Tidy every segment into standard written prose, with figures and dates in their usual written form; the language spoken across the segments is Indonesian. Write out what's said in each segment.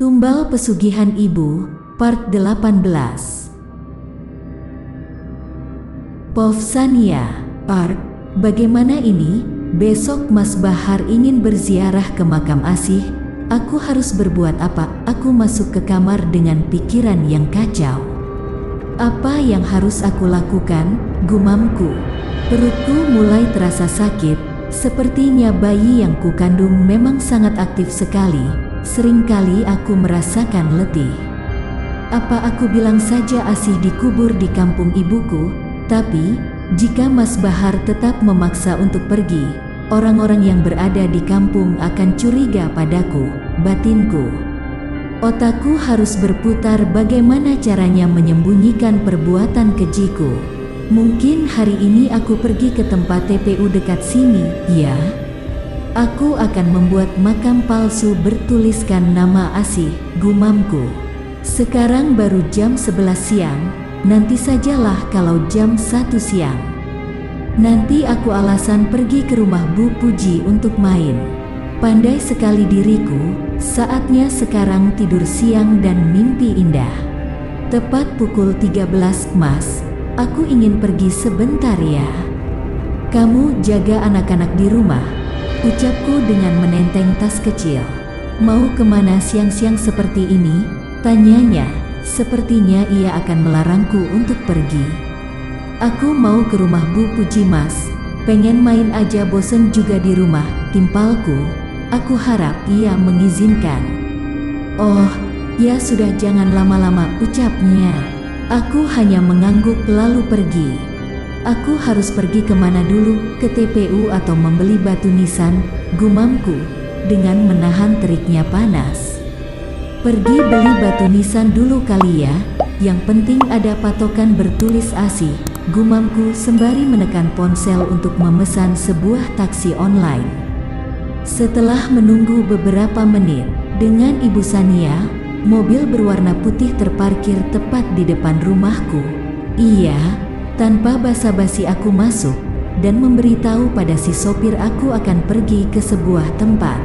Tumbal Pesugihan Ibu, Part 18. Povsania, Art, bagaimana ini? Besok Mas Bahar ingin berziarah ke makam Asih. Aku harus berbuat apa? Aku masuk ke kamar dengan pikiran yang kacau. Apa yang harus aku lakukan? Gumamku. Perutku mulai terasa sakit. Sepertinya bayi yang kukandung memang sangat aktif sekali. Seringkali aku merasakan letih. Apa aku bilang saja Asih dikubur di kampung ibuku? Tapi, jika Mas Bahar tetap memaksa untuk pergi, orang-orang yang berada di kampung akan curiga padaku, batinku. Otakku harus berputar bagaimana caranya menyembunyikan perbuatan kejiku. Mungkin hari ini aku pergi ke tempat TPU dekat sini, ya? Aku akan membuat makam palsu bertuliskan nama Asih, gumamku. Sekarang baru jam 11 siang, nanti sajalah kalau jam 1 siang. Nanti aku alasan pergi ke rumah Bu Puji untuk main. Pandai sekali diriku, saatnya sekarang tidur siang dan mimpi indah. Tepat pukul 13, Mas, aku ingin pergi sebentar ya. Kamu jaga anak-anak di rumah, ucapku dengan menenteng tas kecil. Mau kemana siang-siang seperti ini? Tanyanya. Sepertinya ia akan melarangku untuk pergi. Aku mau ke rumah Bu Puji, Mas. Pengen main aja, bosen juga di rumah, timpalku. Aku harap ia mengizinkan. Oh, ya sudah, jangan lama-lama, ucapnya. Aku hanya mengangguk lalu pergi. Aku harus pergi kemana dulu? Ke TPU atau membeli batu nisan? Gumamku dengan menahan teriknya panas. Pergi beli batu nisan dulu kali ya. Yang penting ada patokan bertulis Asih, gumamku sembari menekan ponsel untuk memesan sebuah taksi online. Setelah menunggu beberapa menit, dengan Ibu Sania, mobil berwarna putih terparkir tepat di depan rumahku. Iya, tanpa basa-basi aku masuk dan memberitahu pada si sopir aku akan pergi ke sebuah tempat.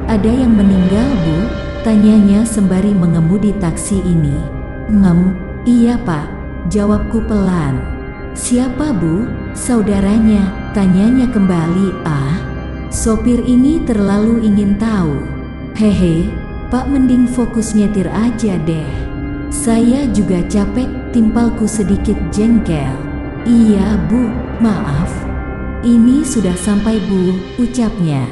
Ada yang meninggal, Bu? Tanyanya sembari mengemudi taksi ini. Iya Pak, jawabku pelan. Siapa Bu? Saudaranya, tanyanya kembali. Sopir ini terlalu ingin tahu. Hehe, Pak mending fokus nyetir aja deh. Saya juga capek, timpalku sedikit jengkel. Iya Bu, maaf. Ini sudah sampai Bu, ucapnya.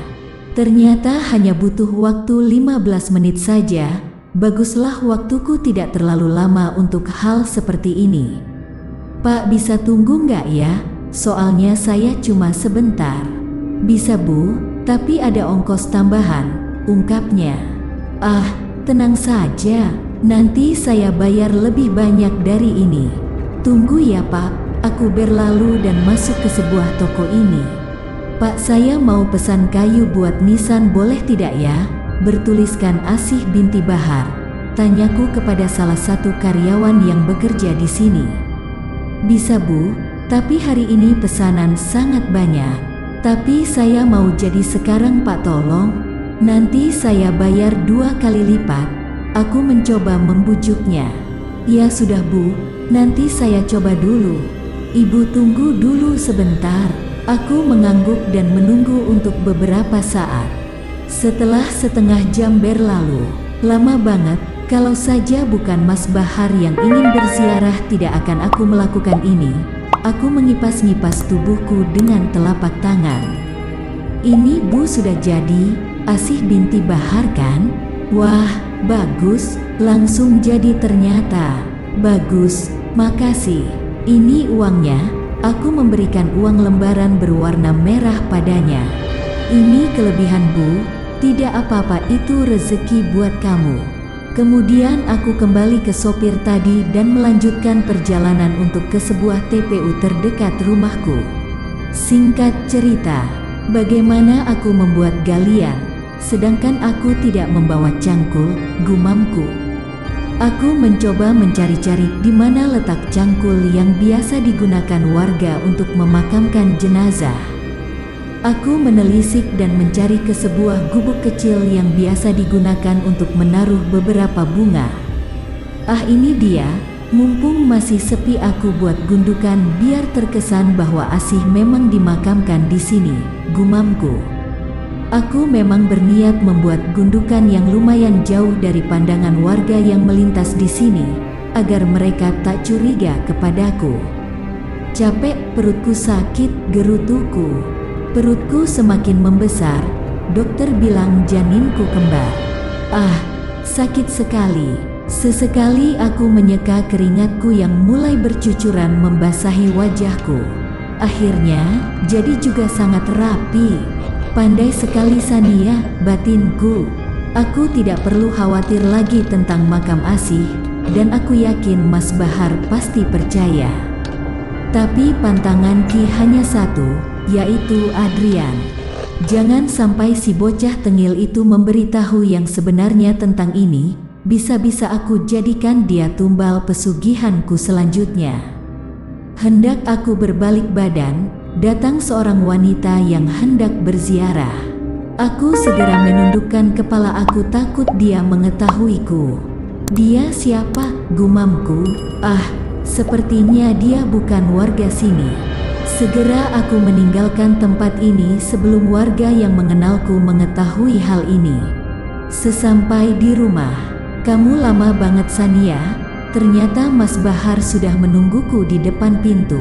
Ternyata hanya butuh waktu 15 menit saja. Baguslah waktuku tidak terlalu lama untuk hal seperti ini. Pak bisa tunggu nggak ya? Soalnya saya cuma sebentar. Bisa Bu, tapi ada ongkos tambahan, ungkapnya. Tenang saja, nanti saya bayar lebih banyak dari ini. Tunggu ya Pak, aku berlalu dan masuk ke sebuah toko ini. Pak, saya mau pesan kayu buat nisan, boleh tidak ya? Bertuliskan Asih binti Bahar, tanyaku kepada salah satu karyawan yang bekerja di sini. Bisa Bu, tapi hari ini pesanan sangat banyak. Tapi saya mau jadi sekarang Pak, tolong. Nanti saya bayar 2 kali lipat. Aku mencoba membujuknya. Ya sudah Bu, nanti saya coba dulu. Ibu tunggu dulu sebentar. Aku mengangguk dan menunggu untuk beberapa saat. Setelah setengah jam berlalu, lama banget. Kalau saja bukan Mas Bahar yang ingin berziarah, tidak akan aku melakukan ini. Aku mengipas-ngipas tubuhku dengan telapak tangan. Ini Bu sudah jadi, Asih binti Bahar kan? Wah, bagus, langsung jadi ternyata. Bagus, makasih. Ini uangnya. Aku memberikan uang lembaran berwarna merah padanya. Ini kelebihan Bu, tidak apa-apa, itu rezeki buat kamu. Kemudian aku kembali ke sopir tadi dan melanjutkan perjalanan untuk ke sebuah TPU terdekat rumahku. Singkat cerita, bagaimana aku membuat galian, sedangkan aku tidak membawa cangkul, gumamku. Aku mencoba mencari-cari di mana letak cangkul yang biasa digunakan warga untuk memakamkan jenazah. Aku menelisik dan mencari ke sebuah gubuk kecil yang biasa digunakan untuk menaruh beberapa bunga. Ah, ini dia. Mumpung masih sepi, aku buat gundukan biar terkesan bahwa Asih memang dimakamkan di sini, gumamku. Aku memang berniat membuat gundukan yang lumayan jauh dari pandangan warga yang melintas di sini, agar mereka tak curiga kepadaku. Capek, perutku sakit, gerutuku. Perutku semakin membesar, dokter bilang janinku kembar. Ah, sakit sekali. Sesekali aku menyeka keringatku yang mulai bercucuran membasahi wajahku. Akhirnya, jadi juga sangat rapi. Pandai sekali Sania, batinku. Aku tidak perlu khawatir lagi tentang makam Asih, dan aku yakin Mas Bahar pasti percaya. Tapi pantangan Ki hanya satu, yaitu Adrian. Jangan sampai si bocah tengil itu memberitahu yang sebenarnya tentang ini. Bisa-bisa aku jadikan dia tumbal pesugihanku selanjutnya. Hendak aku berbalik badan, datang seorang wanita yang hendak berziarah. Aku segera menundukkan kepala, aku takut dia mengetahuiku. Dia siapa? Gumamku. Ah, sepertinya dia bukan warga sini. Segera aku meninggalkan tempat ini sebelum warga yang mengenalku mengetahui hal ini. Sesampai di rumah, "Kamu lama banget Sania, ternyata Mas Bahar sudah menungguku di depan pintu."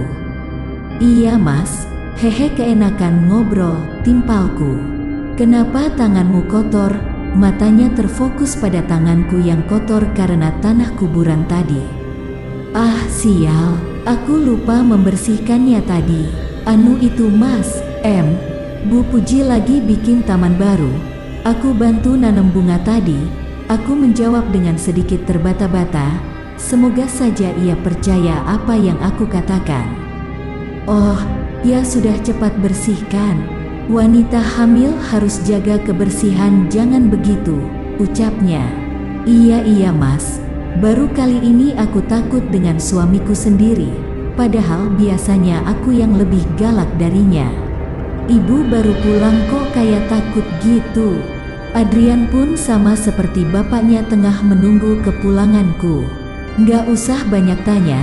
"Iya Mas, hehe, keenakan ngobrol," timpalku. "Kenapa tanganmu kotor?" Matanya terfokus pada tanganku yang kotor karena tanah kuburan tadi. "Ah sial, aku lupa membersihkannya tadi." "Anu itu Mas, Bu Puji lagi bikin taman baru. Aku bantu nanam bunga tadi." Aku menjawab dengan sedikit terbata-bata, semoga saja ia percaya apa yang aku katakan. "Oh, ya sudah, cepat bersihkan. Wanita hamil harus jaga kebersihan, jangan begitu," ucapnya. Iya Mas, baru kali ini aku takut dengan suamiku sendiri, padahal biasanya aku yang lebih galak darinya. Ibu baru pulang kok kayak takut gitu." Adrian pun sama seperti bapaknya tengah menunggu kepulanganku. "Nggak usah banyak tanya,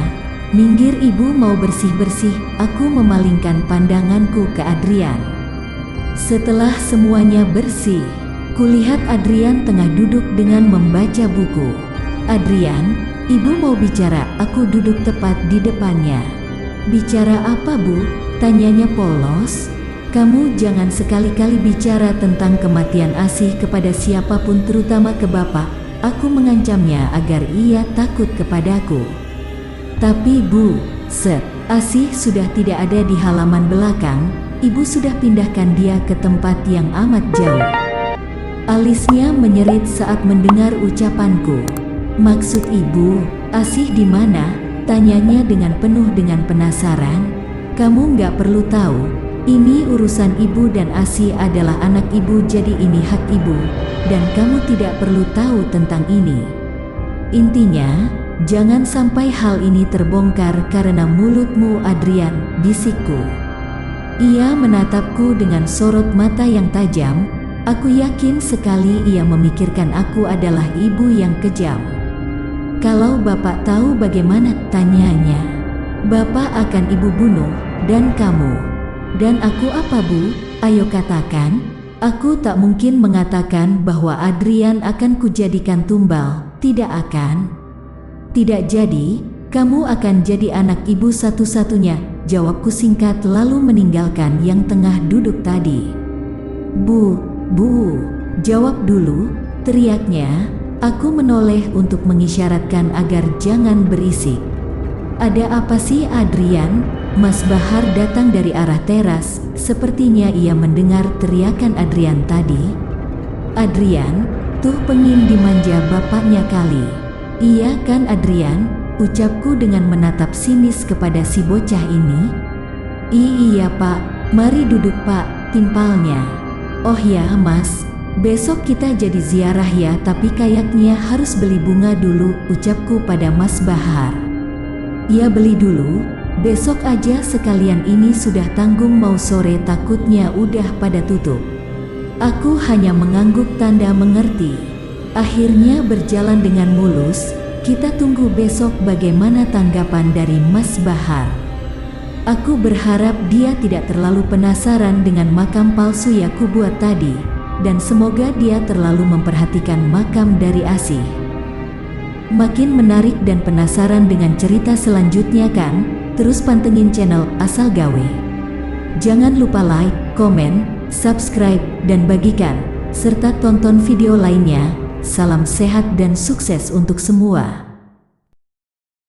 minggir ibu mau bersih-bersih." Aku memalingkan pandanganku ke Adrian. Setelah semuanya bersih, kulihat Adrian tengah duduk dengan membaca buku. "Adrian, ibu mau bicara." Aku duduk tepat di depannya. "Bicara apa Bu?" tanyanya polos. "Kamu jangan sekali-kali bicara tentang kematian Asih kepada siapapun, terutama ke Bapak." Aku mengancamnya agar ia takut kepadaku. "Tapi Bu, Asih sudah tidak ada di halaman belakang. Ibu sudah pindahkan dia ke tempat yang amat jauh." Alisnya menyerit saat mendengar ucapanku. "Maksud ibu, Asih di mana?" tanyanya dengan penuh dengan penasaran. "Kamu nggak perlu tahu. Ini urusan ibu dan Asih adalah anak ibu, jadi ini hak ibu, dan kamu tidak perlu tahu tentang ini. Intinya, jangan sampai hal ini terbongkar karena mulutmu Adrian," bisikku. Ia menatapku dengan sorot mata yang tajam. Aku yakin sekali ia memikirkan aku adalah ibu yang kejam. "Kalau Bapak tahu bagaimana?" tanyanya. "Bapak akan ibu bunuh, dan kamu." "Dan aku apa Bu? Ayo katakan." Aku tak mungkin mengatakan bahwa Adrian akan kujadikan tumbal. Tidak akan. "Tidak jadi, kamu akan jadi anak ibu satu-satunya," jawabku singkat lalu meninggalkan yang tengah duduk tadi. Bu, jawab dulu," teriaknya. Aku menoleh untuk mengisyaratkan agar jangan berisik. "Ada apa sih Adrian?" Mas Bahar datang dari arah teras, sepertinya ia mendengar teriakan Adrian tadi. "Adrian, tuh pengin dimanja bapaknya kali." "Iya kan Adrian?" ucapku dengan menatap sinis kepada si bocah ini. Iya Pak, mari duduk Pak," timpalnya. "Oh ya Mas, besok kita jadi ziarah ya, tapi kayaknya harus beli bunga dulu," ucapku pada Mas Bahar. "Ya beli dulu, Besok aja sekalian, ini sudah tanggung mau sore takutnya udah pada tutup. Aku hanya mengangguk tanda mengerti. Akhirnya berjalan dengan mulus. Kita tunggu besok bagaimana tanggapan dari Mas Bahar. Aku berharap dia tidak terlalu penasaran dengan makam palsu yang ku buat tadi, dan semoga dia terlalu memperhatikan makam dari Asih. Makin menarik dan penasaran dengan cerita selanjutnya kan? Terus pantengin channel Asal Gawe. Jangan lupa like, komen, subscribe, dan bagikan, serta tonton video lainnya. Salam sehat dan sukses untuk semua.